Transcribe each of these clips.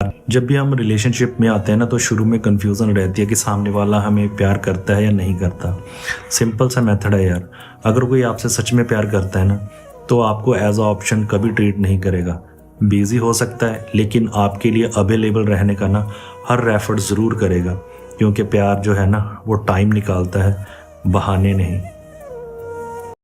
जब भी हम रिलेशनशिप में आते हैं ना तो शुरू में कंफ्यूजन रहती है कि सामने वाला हमें प्यार करता है या नहीं करता। सिंपल सा मेथड है यार। अगर कोई आपसे सच में प्यार करता है ना तो आपको एज अ ऑप्शन कभी ट्रीट नहीं करेगा। बिजी हो सकता है लेकिन आपके लिए अवेलेबल रहने का ना हर एफर्ट ज़रूर करेगा, क्योंकि प्यार जो है ना वो टाइम निकालता है, बहाने नहीं।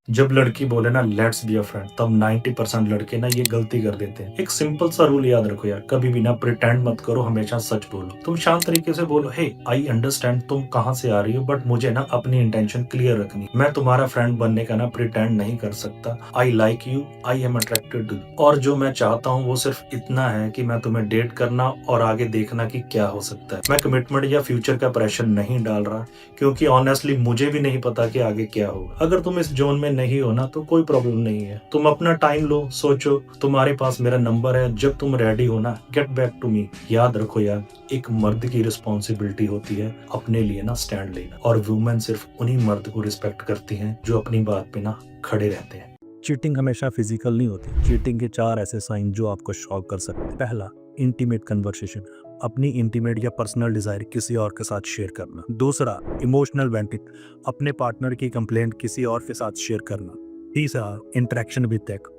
जब लड़की बोले ना लेट्स बी अ फ्रेंड, तब 90% लड़के ना ये गलती कर देते हैं। एक सिंपल सा रूल याद रखो यार, कभी भी ना प्रिटेंड मत करो, हमेशा सच बोलो। तुम शांत तरीके से बोलो, हे आई अंडरस्टैंड तुम कहाँ से आ रही हो, बट मुझे ना अपनी इंटेंशन क्लियर रखनी। मैं तुम्हारा फ्रेंड बनने का ना प्रिटेंड नहीं कर सकता। I like you, I am attracted to, और जो मैं चाहता हूँ वो सिर्फ इतना है कि मैं तुम्हें डेट करना और आगे देखना कि क्या हो सकता है। मैं कमिटमेंट या फ्यूचर का प्रेशर नहीं डाल रहा, क्योंकि ऑनेस्टली मुझे भी नहीं पता कि आगे क्या होगा। अगर तुम इस जोन में नहीं हो ना तो कोई प्रॉब्लम नहीं है। तुम अपना टाइम लो, सोचो, तुम्हारे पास मेरा नंबर है। जब तुम रेडी हो ना गेट बैक टू मी। याद रखो यार, एक मर्द की रिस्पॉन्सिबिलिटी होती है अपने लिए ना स्टैंड लेना, और वुमेन सिर्फ उन्हीं मर्द को रिस्पेक्ट करती हैं जो अपनी बात पे ना खड़े रहते हैं। चीटिंग हमेशा फिजिकल नहीं होती। चीटिंग के 4 ऐसे साइन जो आपको शॉक कर सकते हैं। पहला, इंटीमेट कन्वर्सेशन, अपनी इंटीमेट या पर्सनल डिजायर किसी और के साथ शेयर करना। दूसरा, इमोशनल वेंटिंग, अपने पार्टनर की कंप्लेंट किसी और के साथ शेयर करना। तीसरा, इंटरेक्शन विद एक्स,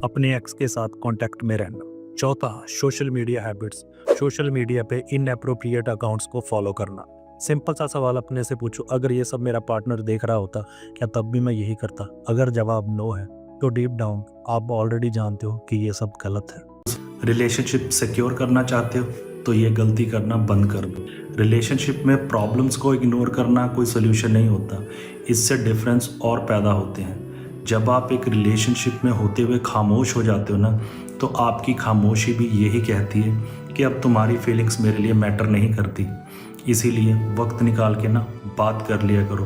अपने एक्स के साथ कांटेक्ट में रहना। चौथा, social media habits, social media पे इनएप्रोप्रिएट अकाउंट्स को फॉलो करना। सिंपल सा सवाल अपने से पूछो, अगर ये सब मेरा पार्टनर देख रहा होता क्या तब भी मैं यही करता? अगर जवाब नो है तो डीप डाउन आप ऑलरेडी जानते हो कि ये सब गलत है। रिलेशनशिप सिक्योर करना चाहते हो तो ये गलती करना बंद कर दो। रिलेशनशिप में प्रॉब्लम्स को इग्नोर करना कोई सोल्यूशन नहीं होता, इससे डिफरेंस और पैदा होते हैं। जब आप एक रिलेशनशिप में होते हुए खामोश हो जाते हो ना तो आपकी खामोशी भी यही कहती है कि अब तुम्हारी फीलिंग्स मेरे लिए मैटर नहीं करती। इसीलिए वक्त निकाल के ना बात कर लिया करो,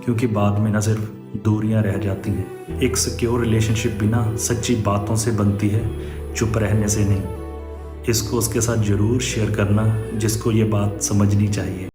क्योंकि बाद में ना सिर्फ दूरियां रह जाती हैं। एक सिक्योर रिलेशनशिप भी ना सच्ची बातों से बनती है, चुप रहने से नहीं। इसको उसके साथ जरूर शेयर करना जिसको ये बात समझनी चाहिए।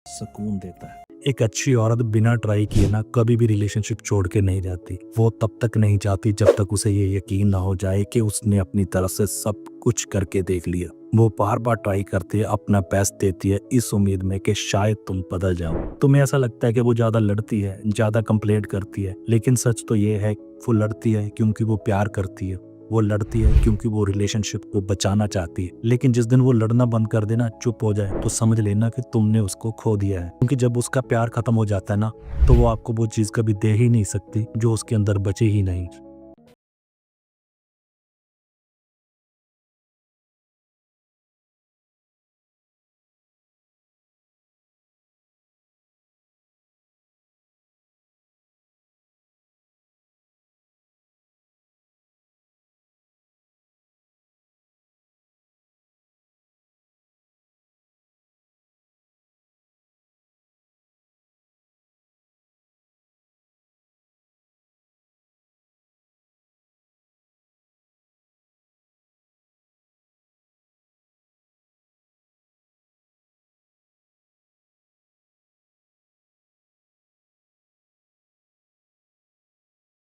सुकून देता है। एक अच्छी औरत बिना ट्राई किए ना कभी भी रिलेशनशिप छोड़ के नहीं जाती। वो तब तक नहीं जाती जब तक उसे ये यकीन ना हो जाए कि उसने अपनी तरफ से सब कुछ करके देख लिया। वो बार बार ट्राई करती है, अपना बेस्ट देती है, इस उम्मीद में कि शायद तुम बदल जाओ। तुम्हें ऐसा लगता है कि वो ज्यादा लड़ती है, ज्यादा कंप्लेंट करती है, लेकिन सच तो ये है वो लड़ती है क्योंकि वो प्यार करती है। वो लड़ती है क्योंकि वो रिलेशनशिप को बचाना चाहती है। लेकिन जिस दिन वो लड़ना बंद कर देना, चुप हो जाए, तो समझ लेना कि तुमने उसको खो दिया है। क्योंकि जब उसका प्यार खत्म हो जाता है ना तो वो आपको वो चीज कभी दे ही नहीं सकती जो उसके अंदर बचे ही नहीं।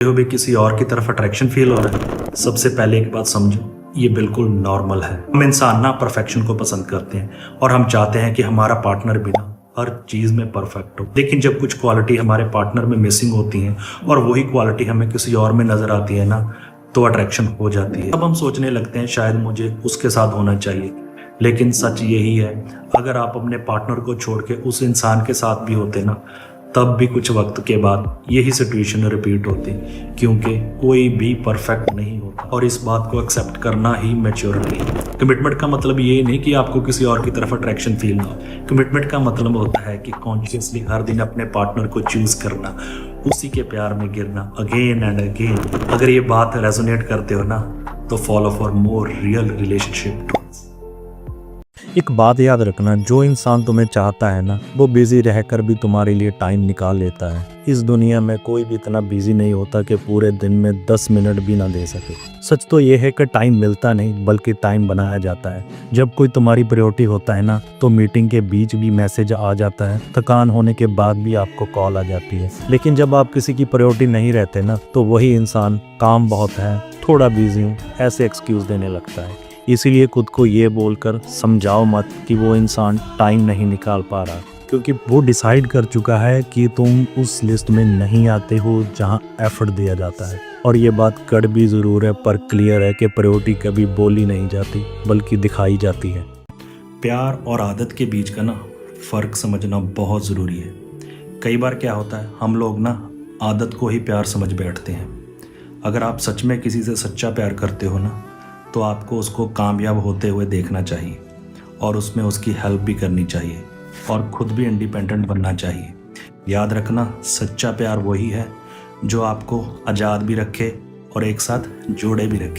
जो भी किसी और की तरफ अट्रैक्शन फील हो रहा है, सबसे पहले एक बात समझो, ये बिल्कुल नॉर्मल है। हम इंसान ना परफेक्शन को पसंद करते हैं और हम चाहते हैं कि हमारा पार्टनर भी ना हर चीज में परफेक्ट हो। लेकिन जब कुछ क्वालिटी हमारे पार्टनर में मिसिंग होती हैं और वही क्वालिटी हमें किसी और में नजर आती है ना, तो अट्रैक्शन हो जाती है। अब हम सोचने लगते हैं शायद मुझे उसके साथ होना चाहिए, लेकिन सच यही है, अगर आप अपने पार्टनर को छोड़ के उस इंसान के साथ भी होते ना, तब भी कुछ वक्त के बाद यही सिचुएशन रिपीट होती, क्योंकि कोई भी परफेक्ट नहीं होता। और इस बात को एक्सेप्ट करना ही मैच्योरिटी है। कमिटमेंट का मतलब ये नहीं कि आपको किसी और की तरफ अट्रैक्शन फील ना हो। कमिटमेंट का मतलब होता है कि कॉन्शियसली हर दिन अपने पार्टनर को चूज करना, उसी के प्यार में गिरना अगेन एंड अगेन। अगर ये बात रेजोनेट करते हो ना तो follow for more real relationship tools. एक बात याद रखना, जो इंसान तुम्हें चाहता है ना, वो बिजी रहकर भी तुम्हारे लिए टाइम निकाल लेता है। इस दुनिया में कोई भी इतना बिजी नहीं होता कि पूरे दिन में 10 मिनट भी ना दे सके। सच तो ये है कि टाइम मिलता नहीं बल्कि टाइम बनाया जाता है। जब कोई तुम्हारी प्रायोरिटी होता है ना, तो मीटिंग के बीच भी मैसेज आ जाता है, थकान होने के बाद भी आपको कॉल आ जाती है। लेकिन जब आप किसी की प्रायोरिटी नहीं रहते ना, तो वही इंसान काम बहुत है, थोड़ा बिजी हूँ, ऐसे एक्सक्यूज देने लगता है। इसीलिए खुद को ये बोलकर समझाओ मत कि वो इंसान टाइम नहीं निकाल पा रहा, क्योंकि वो डिसाइड कर चुका है कि तुम उस लिस्ट में नहीं आते हो जहां एफर्ट दिया जाता है। और ये बात कड़वी ज़रूर है पर क्लियर है कि प्रायोरिटी कभी बोली नहीं जाती बल्कि दिखाई जाती है। प्यार और आदत के बीच का ना फ़र्क समझना बहुत ज़रूरी है। कई बार क्या होता है, हम लोग ना आदत को ही प्यार समझ बैठते हैं। अगर आप सच में किसी से सच्चा प्यार करते हो ना, तो आपको उसको कामयाब होते हुए देखना चाहिए और उसमें उसकी हेल्प भी करनी चाहिए और खुद भी इंडिपेंडेंट बनना चाहिए। याद रखना, सच्चा प्यार वही है जो आपको आज़ाद भी रखे और एक साथ जोड़े भी रखे।